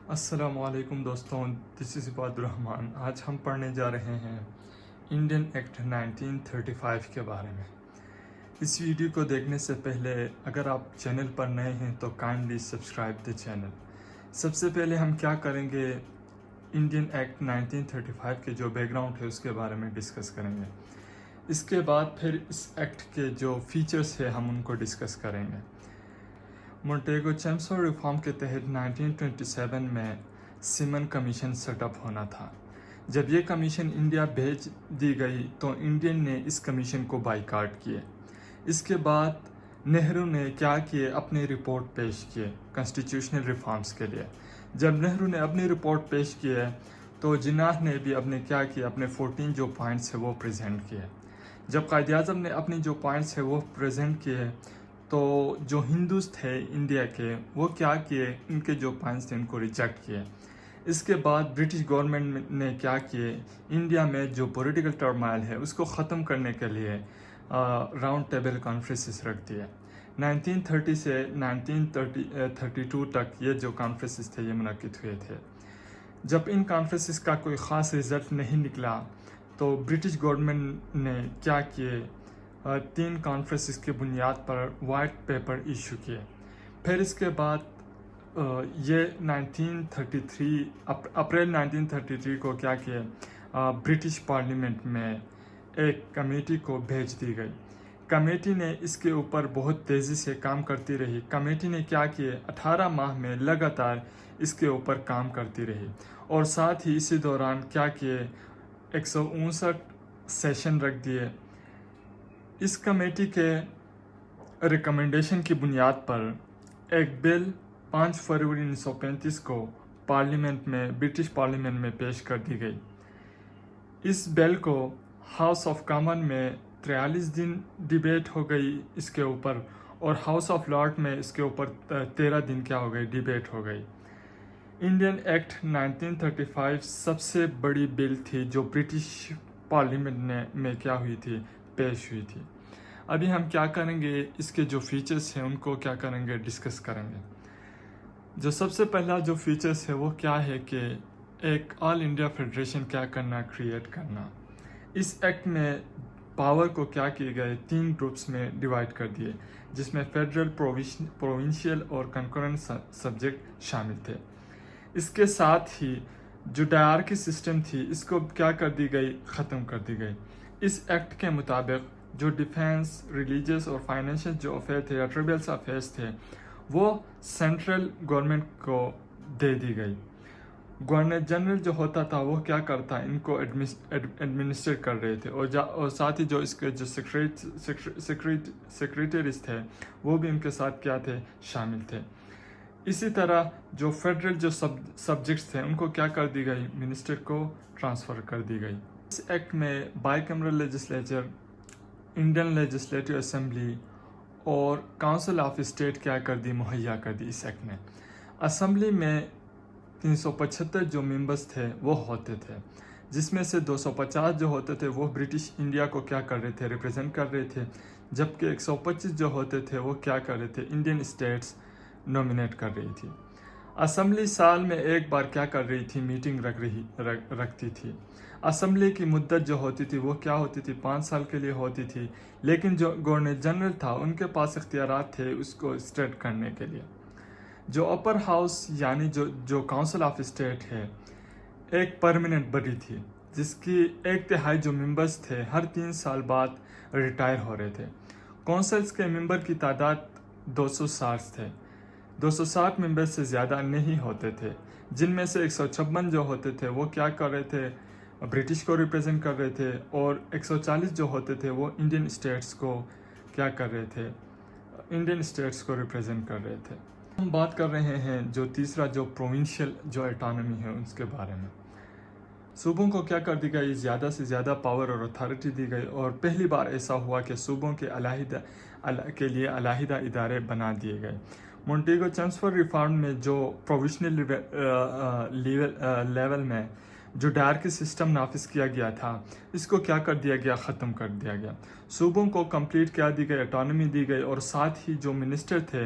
السلام علیکم دوستوں، دس از عباد الرحمن۔ آج ہم پڑھنے جا رہے ہیں انڈین ایکٹ 1935 کے بارے میں۔ اس ویڈیو کو دیکھنے سے پہلے اگر آپ چینل پر نئے ہیں تو کائنڈلی سبسکرائب دی چینل۔ سب سے پہلے ہم کیا کریں گے، انڈین ایکٹ 1935 کے جو بیک گراؤنڈ ہے اس کے بارے میں ڈسکس کریں گے۔ اس کے بعد پھر اس ایکٹ کے جو فیچرز ہیں ہم ان کو ڈسکس کریں گے۔ مونٹیگو چیمسفورڈ ریفارم کے تحت 1927 میں سیمن کمیشن سیٹ اپ ہونا تھا۔ جب یہ کمیشن انڈیا بھیج دی گئی تو انڈین نے اس کمیشن کو بائیکاٹ کیے۔ اس کے بعد نہرو نے کیا کیے، اپنی رپورٹ پیش کیے کانسٹیٹیوشنل ریفارمز کے لیے۔ جب نہرو نے اپنی رپورٹ پیش کیے تو جناح نے بھی کیا کیا، اپنے 14 جو پوائنٹس ہیں وہ پریزنٹ کیے۔ جب قائد اعظم نے اپنی جو پوائنٹس ہیں وہ پریزنٹ کیے تو جو ہندوز تھے انڈیا کے وہ کیا کیے، ان کے جو پوائنٹس تھے ان کو ریجیکٹ کیے۔ اس کے بعد برٹش گورنمنٹ نے کیا کیے، انڈیا میں جو پولیٹیکل ٹرمائل ہے اس کو ختم کرنے کے لیے راؤنڈ ٹیبل کانفرنسز رکھ دیے۔ 1930 سے 1932 تک یہ جو کانفرنسز تھے یہ منعقد ہوئے تھے۔ جب ان کانفرنسز کا کوئی خاص رزلٹ نہیں نکلا تو برٹش گورنمنٹ نے کیا کیے، 3 کانفرنسز کی بنیاد پر وائٹ پیپر ایشو کیے۔ پھر اس کے بعد یہ 1933 اپریل 1933 کو کیا کیے، برٹش پارلیمنٹ میں ایک کمیٹی کو بھیج دی گئی۔ کمیٹی نے اس کے اوپر بہت تیزی سے کام کرتی رہی۔ کمیٹی نے کیا کیے، 18 ماہ میں لگاتار اس کے اوپر کام کرتی رہی، اور ساتھ ہی اسی دوران کیا کیے، 159 سیشن رکھ دیے۔ اس کمیٹی کے ریکمنڈیشن کی بنیاد پر ایک بل 5 فروری 1935 کو برٹش پارلیمنٹ میں پیش کر دی گئی۔ اس بل کو ہاؤس آف کامن میں 43 دن ڈیبیٹ ہو گئی اس کے اوپر، اور ہاؤس آف لارڈ میں اس کے اوپر 13 دن کیا ہو گئی، ڈیبیٹ ہو گئی۔ انڈین ایکٹ 1935 سب سے بڑی بل تھی جو برٹش پارلیمنٹ میں کیا ہوئی تھی، پیش ہوئی تھی۔ ابھی ہم کیا کریں گے، اس کے جو فیچرز ہیں ان کو کیا کریں گے، ڈسکس کریں گے۔ جو سب سے پہلا جو فیچرز ہے وہ کیا ہے کہ ایک آل انڈیا فیڈریشن کیا کرنا، کریٹ کرنا۔ اس ایکٹ میں پاور کو کیا کیے گئے، 3 گروپس میں ڈیوائڈ کر دیے، جس میں فیڈرل، پروونشل اور کنکرنٹ سبجیکٹ شامل تھے۔ اس کے ساتھ ہی جو ڈائرکی سسٹم تھی اس کو کیا کر دی گئی، ختم کر دی گئی۔ اس ایکٹ کے مطابق جو ڈیفینس، ریلیجیس اور فائنینشیل جو افیئر تھے یا ٹریبلس افیئرس تھے وہ سینٹرل گورنمنٹ کو دے دی گئی۔ گورنر جنرل جو ہوتا تھا وہ کیا کرتا، ان کو ایڈمنسٹر کر رہے تھے، اور ساتھ ہی جو اس کے جو سیکریٹریز تھے وہ بھی ان کے ساتھ کیا تھے، شامل تھے۔ اسی طرح جو فیڈرل جو سبجیکٹس تھے ان کو کیا کر دی گئی، منسٹر کو ٹرانسفر کر دی گئی۔ اس ایکٹ میں by cameral legislature, Indian legislative assembly اور کونسل آف اسٹیٹ کیا کر دی، مہیا کر دی۔ اس ایکٹ میں اسمبلی میں 375 جو ممبرز تھے وہ ہوتے تھے، جس میں سے 250 جو ہوتے تھے وہ برٹش انڈیا کو کیا کر رہے تھے، ریپرزینٹ کر رہے تھے، جبکہ 125 جو ہوتے تھے وہ کیا کر رہے تھے، انڈین اسٹیٹس نومینیٹ کر رہی تھی۔ اسمبلی سال میں ایک بار کیا کر رہی تھی، میٹنگ رکھتی تھی۔ اسمبلی کی مدت جو ہوتی تھی وہ کیا ہوتی تھی، 5 سال کے لیے ہوتی تھی، لیکن جو گورنر جنرل تھا ان کے پاس اختیارات تھے اس کو اسٹیٹ کرنے کے لیے۔ جو اپر ہاؤس یعنی جو کونسل آف اسٹیٹ ہے ایک پرماننٹ باڈی تھی، جس کی 1/3 جو ممبرز تھے ہر 3 سال بعد ریٹائر ہو رہے تھے۔ کونسلز کے ممبر کی تعداد 260 تھے، 260 ممبر سے زیادہ نہیں ہوتے تھے، جن میں سے 156 جو ہوتے تھے وہ کیا کر رہے تھے، برٹش کو ریپرزینٹ کر رہے تھے، اور 140 جو ہوتے تھے وہ انڈین اسٹیٹس کو کیا کر رہے تھے، انڈین اسٹیٹس کو ریپرزینٹ کر رہے تھے۔ ہم بات کر رہے ہیں جو تیسرا جو پروونشل جو اٹانومی ہے اس کے بارے میں۔ صوبوں کو کیا کر دی گئی، زیادہ سے زیادہ پاور اور اتھارٹی دی گئی، اور پہلی بار ایسا ہوا کہ صوبوں کے لیے علیحدہ ادارے بنا دیے گئے۔ مونٹیگو چیمسفورڈ ریفارم میں جو پروویشنل لیول میں جو ڈائرکی سسٹم نافذ کیا گیا تھا اس کو کیا کر دیا گیا، ختم کر دیا گیا۔ صوبوں کو کمپلیٹ کیا دی گئی، اٹانومی دی گئی، اور ساتھ ہی جو منسٹر تھے،